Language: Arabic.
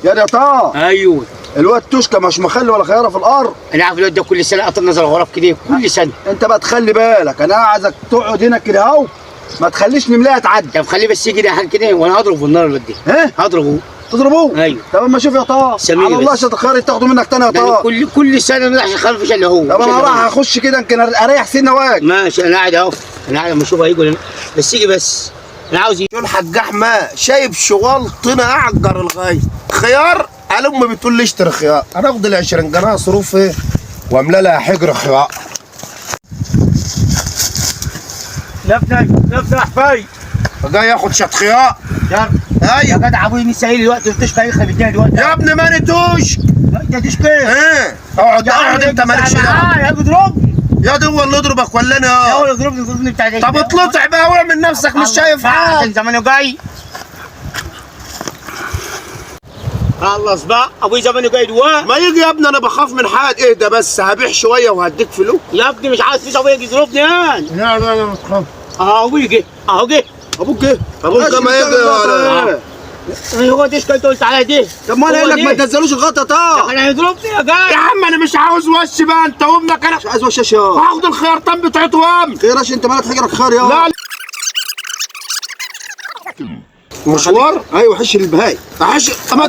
يا طه. ايوه. الواد توشكا مش مخلي ولا خياره في الارض. انا عارف الواد ده كل سنه قطر نزل غراب كده كل سنه. انت بقى تخلي بالك، انا عايزك تقعد هنا كده اهو، ما تخليش نملاها تعدي. طب خليه بس يجي ده حاجه كده وانا هضربه في النار الواد ده. ها؟ هضربه. تضربوه؟ ايوه. طب اما شوف يا طه، على الله عشان تخير تاخده منك تاني يا طه. كل سنه ما عشان خلفش الا هو. طب انا راح اخش كده يمكن اريح سنه واجي. ماشي انا قاعد اهو، انا قاعد اما اشوف هيجي ولا لا. بس يجي بس. انا عاوز يجي. الحاج احمد شايب شوال طينه اعجر الغايه خيار. على امي بتقول لي اشتري خيار، انا اخد ال 20 جنيه اصرف ايه واملى لها حجر خيار. نفتح فاي جاي ياخد شط خيار. يا ايوه جدع ابوي لسه قايل لي دلوقتي التشكى هيخرب الدنيا دلوقتي. يا ابني ماني توش. ده تشكى. ايه اقعد انت مالكش دعوه. يا اضربني. يا ده هو اللي يضربك ولا انا؟ هو اللي يضربني بتاع ده. طب اطلع بقى واعمل نفسك مش شايف حاجه. عشان زمانه جاي. خلص بقى ابوي زمانه جاي دلوقتي. ما يجي يا ابني انا بخاف من حد. اهدى بس هبيع شويه وهديك فلوس. يا ابني مش عايز فلوس ابويا يجي يضربني يعني. لا لا لا ما تخاف. اهو ابوي جه اهو جه. ابوك جه. ابوك ما يجي ولا هو تشكى انت قلت عليها دي. طب ما انا قايل لك ما تنزلوش الغطا طه. انا هيضربني يا جاي. يا عم انا مش عاوز وش بقى انت وابنك. انا مش عايز وشاش يا هاخد الخيارتين بتاعتهم. خيراش انت مالك حجرك خير يا لا مشوار. ايوه حش البهاي. اما